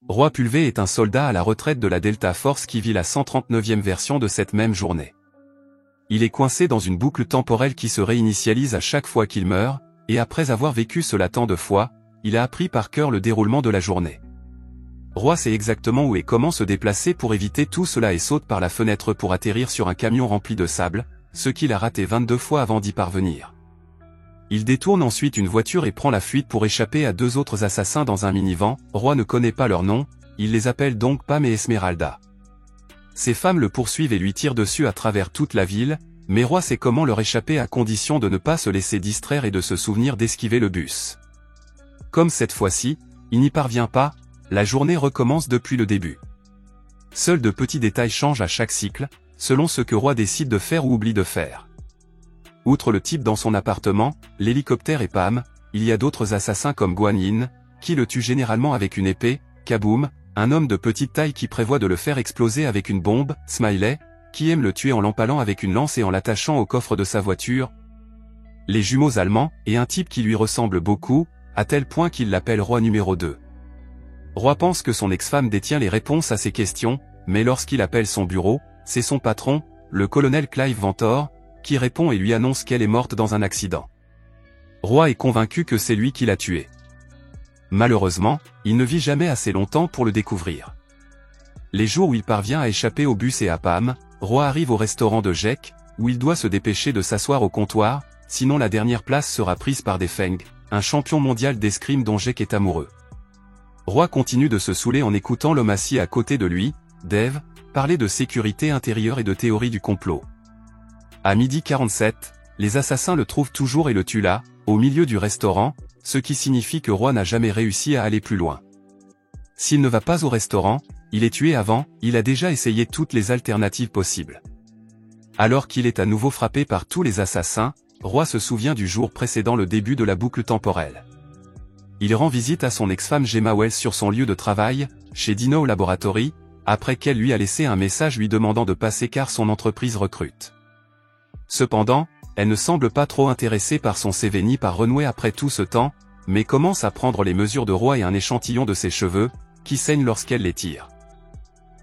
Roy Pulvey est un soldat à la retraite de la Delta Force qui vit la 139e version de cette même journée. Il est coincé dans une boucle temporelle qui se réinitialise à chaque fois qu'il meurt, et après avoir vécu cela tant de fois, il a appris par cœur le déroulement de la journée. Roy sait exactement où et comment se déplacer pour éviter tout cela et saute par la fenêtre pour atterrir sur un camion rempli de sable, ce qu'il a raté 22 fois avant d'y parvenir. Il détourne ensuite une voiture et prend la fuite pour échapper à deux autres assassins dans un minivan. Roy ne connaît pas leur nom, il les appelle donc Pam et Esmeralda. Ces femmes le poursuivent et lui tirent dessus à travers toute la ville, mais Roy sait comment leur échapper à condition de ne pas se laisser distraire et de se souvenir d'esquiver le bus. Comme cette fois-ci, il n'y parvient pas, la journée recommence depuis le début. Seuls de petits détails changent à chaque cycle, selon ce que Roy décide de faire ou oublie de faire. Outre le type dans son appartement, l'hélicoptère et Pam, il y a d'autres assassins comme Guan Yin, qui le tue généralement avec une épée, Kaboom, un homme de petite taille qui prévoit de le faire exploser avec une bombe, Smiley, qui aime le tuer en l'empalant avec une lance et en l'attachant au coffre de sa voiture, les jumeaux allemands, et un type qui lui ressemble beaucoup, à tel point qu'il l'appelle Roy numéro 2. Roy pense que son ex-femme détient les réponses à ses questions, mais lorsqu'il appelle son bureau, c'est son patron, le colonel Clive Ventor, qui répond et lui annonce qu'elle est morte dans un accident. Roy est convaincu que c'est lui qui l'a tuée. Malheureusement, il ne vit jamais assez longtemps pour le découvrir. Les jours où il parvient à échapper au bus et à Pam, Roy arrive au restaurant de Jack, où il doit se dépêcher de s'asseoir au comptoir, sinon la dernière place sera prise par des Feng, un champion mondial d'escrime dont Jack est amoureux. Roy continue de se saouler en écoutant l'homme assis à côté de lui, Dave, parler de sécurité intérieure et de théorie du complot. À 12h47, les assassins le trouvent toujours et le tuent là, au milieu du restaurant, ce qui signifie que Roy n'a jamais réussi à aller plus loin. S'il ne va pas au restaurant, il est tué avant, il a déjà essayé toutes les alternatives possibles. Alors qu'il est à nouveau frappé par tous les assassins, Roy se souvient du jour précédant le début de la boucle temporelle. Il rend visite à son ex-femme Gemma Wells sur son lieu de travail, chez Dino Laboratory, après qu'elle lui a laissé un message lui demandant de passer car son entreprise recrute. Cependant, elle ne semble pas trop intéressée par son CV ni par renouer après tout ce temps, mais commence à prendre les mesures de Roy et un échantillon de ses cheveux, qui saignent lorsqu'elle les tire.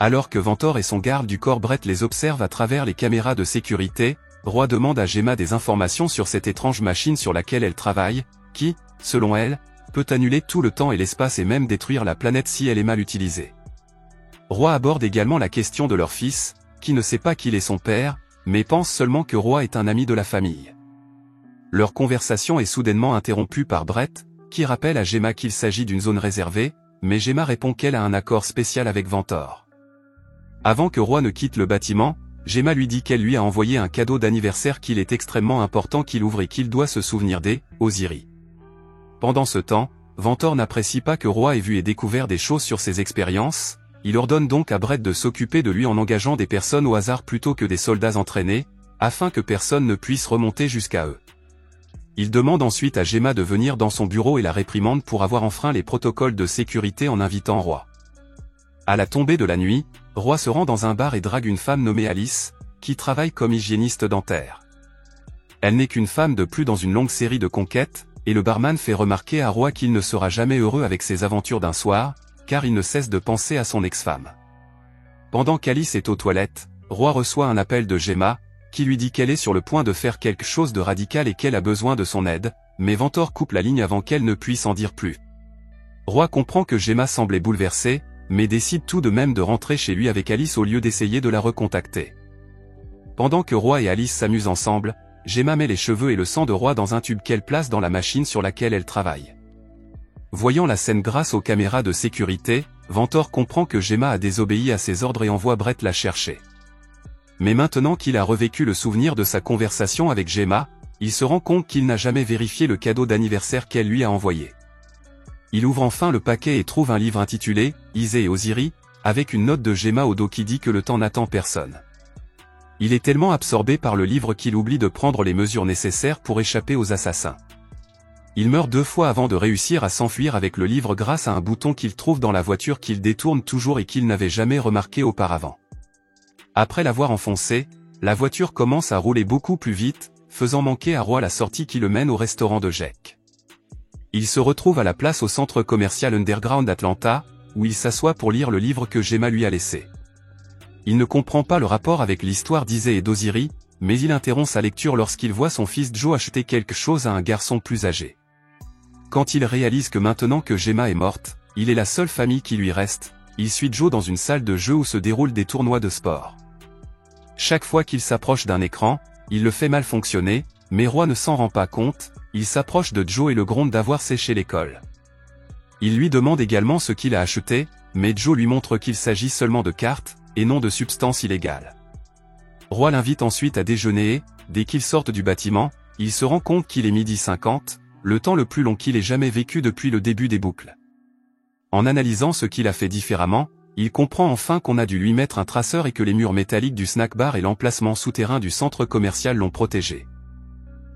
Alors que Ventor et son garde du corps Brett les observent à travers les caméras de sécurité, Roy demande à Gemma des informations sur cette étrange machine sur laquelle elle travaille, qui, selon elle, peut annuler tout le temps et l'espace et même détruire la planète si elle est mal utilisée. Roy aborde également la question de leur fils, qui ne sait pas qu'il est son père, mais pense seulement que Roy est un ami de la famille. Leur conversation est soudainement interrompue par Brett, qui rappelle à Gemma qu'il s'agit d'une zone réservée, mais Gemma répond qu'elle a un accord spécial avec Ventor. Avant que Roy ne quitte le bâtiment, Gemma lui dit qu'elle lui a envoyé un cadeau d'anniversaire qu'il est extrêmement important qu'il ouvre et qu'il doit se souvenir des Osiris. Pendant ce temps, Ventor n'apprécie pas que Roy ait vu et découvert des choses sur ses expériences, il ordonne donc à Brett de s'occuper de lui en engageant des personnes au hasard plutôt que des soldats entraînés, afin que personne ne puisse remonter jusqu'à eux. Il demande ensuite à Gemma de venir dans son bureau et la réprimande pour avoir enfreint les protocoles de sécurité en invitant Roy. À la tombée de la nuit, Roy se rend dans un bar et drague une femme nommée Alice, qui travaille comme hygiéniste dentaire. Elle n'est qu'une femme de plus dans une longue série de conquêtes, et le barman fait remarquer à Roy qu'il ne sera jamais heureux avec ses aventures d'un soir, car il ne cesse de penser à son ex-femme. Pendant qu'Alice est aux toilettes, Roy reçoit un appel de Gemma, qui lui dit qu'elle est sur le point de faire quelque chose de radical et qu'elle a besoin de son aide, mais Ventor coupe la ligne avant qu'elle ne puisse en dire plus. Roy comprend que Gemma semblait bouleversée, mais décide tout de même de rentrer chez lui avec Alice au lieu d'essayer de la recontacter. Pendant que Roy et Alice s'amusent ensemble, Gemma met les cheveux et le sang de Roy dans un tube qu'elle place dans la machine sur laquelle elle travaille. Voyant la scène grâce aux caméras de sécurité, Ventor comprend que Gemma a désobéi à ses ordres et envoie Brett la chercher. Mais maintenant qu'il a revécu le souvenir de sa conversation avec Gemma, il se rend compte qu'il n'a jamais vérifié le cadeau d'anniversaire qu'elle lui a envoyé. Il ouvre enfin le paquet et trouve un livre intitulé « Isée et Osiris », avec une note de Gemma au dos qui dit que le temps n'attend personne. Il est tellement absorbé par le livre qu'il oublie de prendre les mesures nécessaires pour échapper aux assassins. Il meurt 2 fois avant de réussir à s'enfuir avec le livre grâce à un bouton qu'il trouve dans la voiture qu'il détourne toujours et qu'il n'avait jamais remarqué auparavant. Après l'avoir enfoncé, la voiture commence à rouler beaucoup plus vite, faisant manquer à Roy la sortie qui le mène au restaurant de Jack. Il se retrouve à la place au centre commercial Underground d'Atlanta, où il s'assoit pour lire le livre que Gemma lui a laissé. Il ne comprend pas le rapport avec l'histoire d'Isée et d'Osiris, mais il interrompt sa lecture lorsqu'il voit son fils Joe acheter quelque chose à un garçon plus âgé. Quand il réalise que maintenant que Gemma est morte, il est la seule famille qui lui reste, il suit Joe dans une salle de jeu où se déroulent des tournois de sport. Chaque fois qu'il s'approche d'un écran, il le fait mal fonctionner, mais Roy ne s'en rend pas compte, il s'approche de Joe et le gronde d'avoir séché l'école. Il lui demande également ce qu'il a acheté, mais Joe lui montre qu'il s'agit seulement de cartes, et non de substances illégales. Roy l'invite ensuite à déjeuner et, dès qu'ils sortent du bâtiment, il se rend compte qu'il est 12h50, le temps le plus long qu'il ait jamais vécu depuis le début des boucles. En analysant ce qu'il a fait différemment, il comprend enfin qu'on a dû lui mettre un traceur et que les murs métalliques du snack bar et l'emplacement souterrain du centre commercial l'ont protégé.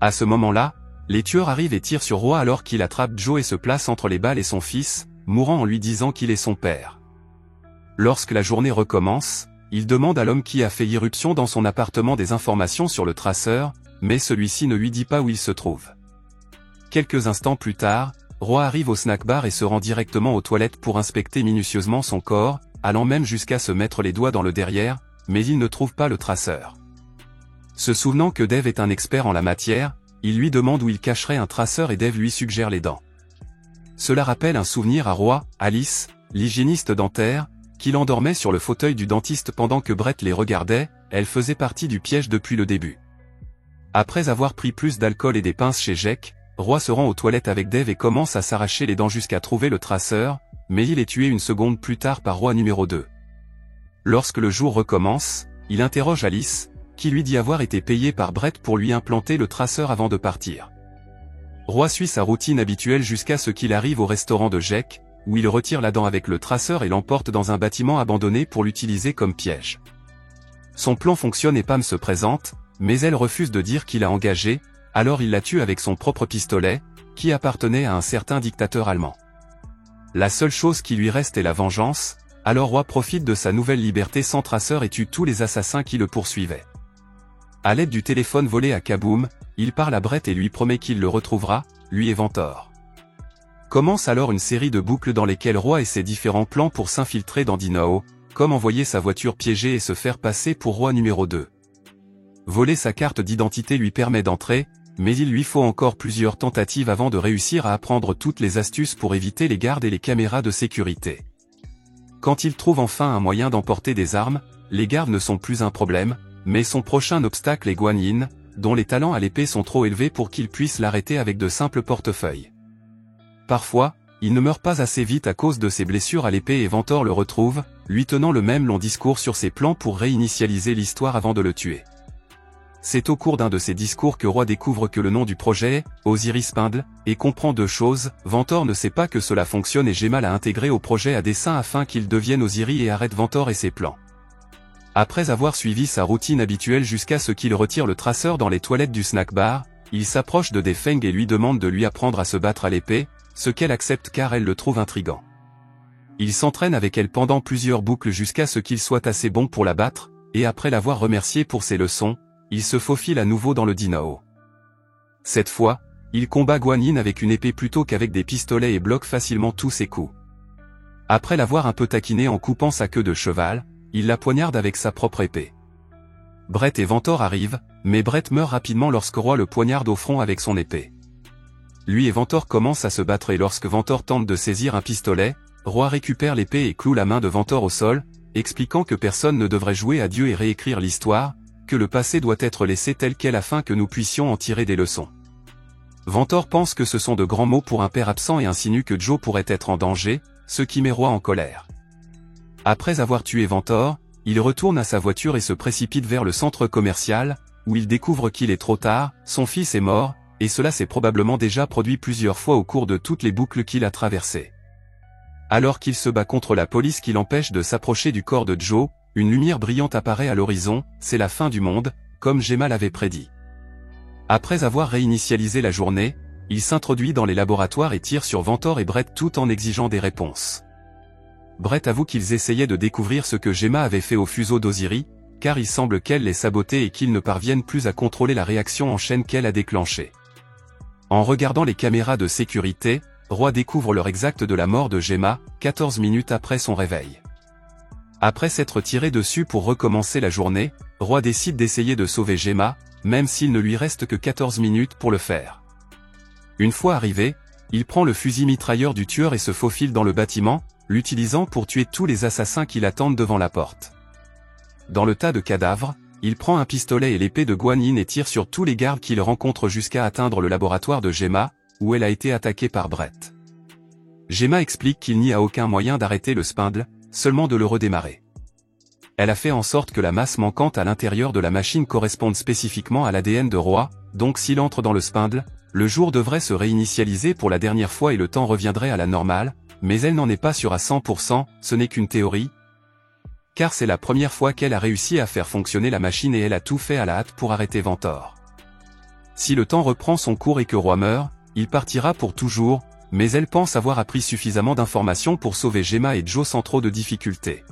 À ce moment-là, les tueurs arrivent et tirent sur Roy alors qu'il attrape Joe et se place entre les balles et son fils, mourant en lui disant qu'il est son père. Lorsque la journée recommence, il demande à l'homme qui a fait irruption dans son appartement des informations sur le traceur, mais celui-ci ne lui dit pas où il se trouve. Quelques instants plus tard, Roy arrive au snack bar et se rend directement aux toilettes pour inspecter minutieusement son corps, allant même jusqu'à se mettre les doigts dans le derrière, mais il ne trouve pas le traceur. Se souvenant que Dave est un expert en la matière, il lui demande où il cacherait un traceur et Dave lui suggère les dents. Cela rappelle un souvenir à Roy, Alice, l'hygiéniste dentaire, qui l'endormait sur le fauteuil du dentiste pendant que Brett les regardait, elle faisait partie du piège depuis le début. Après avoir pris plus d'alcool et des pinces chez Jack, Roy se rend aux toilettes avec Dave et commence à s'arracher les dents jusqu'à trouver le traceur, mais il est tué une seconde plus tard par Roy numéro 2. Lorsque le jour recommence, il interroge Alice, qui lui dit avoir été payé par Brett pour lui implanter le traceur avant de partir. Roy suit sa routine habituelle jusqu'à ce qu'il arrive au restaurant de Jack, où il retire la dent avec le traceur et l'emporte dans un bâtiment abandonné pour l'utiliser comme piège. Son plan fonctionne et Pam se présente, mais elle refuse de dire qu'il a engagé, alors il la tue avec son propre pistolet, qui appartenait à un certain dictateur allemand. La seule chose qui lui reste est la vengeance, alors Roy profite de sa nouvelle liberté sans traceur et tue tous les assassins qui le poursuivaient. À l'aide du téléphone volé à Kaboom, il parle à Brett et lui promet qu'il le retrouvera, lui et Ventor. Commence alors une série de boucles dans lesquelles Roy et ses différents plans pour s'infiltrer dans Dino, comme envoyer sa voiture piégée et se faire passer pour Roy numéro 2. Voler sa carte d'identité lui permet d'entrer, mais il lui faut encore plusieurs tentatives avant de réussir à apprendre toutes les astuces pour éviter les gardes et les caméras de sécurité. Quand il trouve enfin un moyen d'emporter des armes, les gardes ne sont plus un problème, mais son prochain obstacle est Guan Yin, dont les talents à l'épée sont trop élevés pour qu'il puisse l'arrêter avec de simples portefeuilles. Parfois, il ne meurt pas assez vite à cause de ses blessures à l'épée et Ventor le retrouve, lui tenant le même long discours sur ses plans pour réinitialiser l'histoire avant de le tuer. C'est au cours d'un de ces discours que Roy découvre que le nom du projet est Osiris Spindle, et comprend deux choses. Ventor ne sait pas que cela fonctionne et Gemma l'a intégré au projet à dessein afin qu'il devienne Osiris et arrête Ventor et ses plans. Après avoir suivi sa routine habituelle jusqu'à ce qu'il retire le traceur dans les toilettes du snack bar, il s'approche de Defeng et lui demande de lui apprendre à se battre à l'épée, ce qu'elle accepte car elle le trouve intriguant. Il s'entraîne avec elle pendant plusieurs boucles jusqu'à ce qu'il soit assez bon pour la battre, et après l'avoir remercié pour ses leçons, il se faufile à nouveau dans le Dino. Cette fois, il combat Guan Yin avec une épée plutôt qu'avec des pistolets et bloque facilement tous ses coups. Après l'avoir un peu taquiné en coupant sa queue de cheval, il la poignarde avec sa propre épée. Brett et Ventor arrivent, mais Brett meurt rapidement lorsque Roy le poignarde au front avec son épée. Lui et Ventor commencent à se battre et lorsque Ventor tente de saisir un pistolet, Roy récupère l'épée et cloue la main de Ventor au sol, expliquant que personne ne devrait jouer à Dieu et réécrire l'histoire, que le passé doit être laissé tel quel afin que nous puissions en tirer des leçons. Ventor pense que ce sont de grands mots pour un père absent et insinue que Joe pourrait être en danger, ce qui met Roy en colère. Après avoir tué Ventor, il retourne à sa voiture et se précipite vers le centre commercial, où il découvre qu'il est trop tard, son fils est mort, et cela s'est probablement déjà produit plusieurs fois au cours de toutes les boucles qu'il a traversées. Alors qu'il se bat contre la police qui l'empêche de s'approcher du corps de Joe, une lumière brillante apparaît à l'horizon, c'est la fin du monde, comme Gemma l'avait prédit. Après avoir réinitialisé la journée, il s'introduit dans les laboratoires et tire sur Ventor et Brett tout en exigeant des réponses. Brett avoue qu'ils essayaient de découvrir ce que Gemma avait fait au fuseau d'Osiris, car il semble qu'elle l'ait saboté et qu'ils ne parviennent plus à contrôler la réaction en chaîne qu'elle a déclenchée. En regardant les caméras de sécurité, Roy découvre l'heure exacte de la mort de Gemma, 14 minutes après son réveil. Après s'être tiré dessus pour recommencer la journée, Roy décide d'essayer de sauver Gemma, même s'il ne lui reste que 14 minutes pour le faire. Une fois arrivé, il prend le fusil mitrailleur du tueur et se faufile dans le bâtiment, l'utilisant pour tuer tous les assassins qui l'attendent devant la porte. Dans le tas de cadavres, il prend un pistolet et l'épée de Guan Yin et tire sur tous les gardes qu'il rencontre jusqu'à atteindre le laboratoire de Gemma, où elle a été attaquée par Brett. Gemma explique qu'il n'y a aucun moyen d'arrêter le spindle, seulement de le redémarrer. Elle a fait en sorte que la masse manquante à l'intérieur de la machine corresponde spécifiquement à l'ADN de Roy, donc s'il entre dans le spindle, le jour devrait se réinitialiser pour la dernière fois et le temps reviendrait à la normale, mais elle n'en est pas sûre à 100%, ce n'est qu'une théorie. Car c'est la première fois qu'elle a réussi à faire fonctionner la machine et elle a tout fait à la hâte pour arrêter Ventor. Si le temps reprend son cours et que Roy meurt, il partira pour toujours, mais elle pense avoir appris suffisamment d'informations pour sauver Gemma et Joe sans trop de difficultés.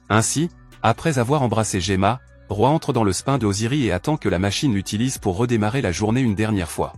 Ainsi, après avoir embrassé Gemma, Roy entre dans le spin de Osiris et attend que la machine l'utilise pour redémarrer la journée une dernière fois.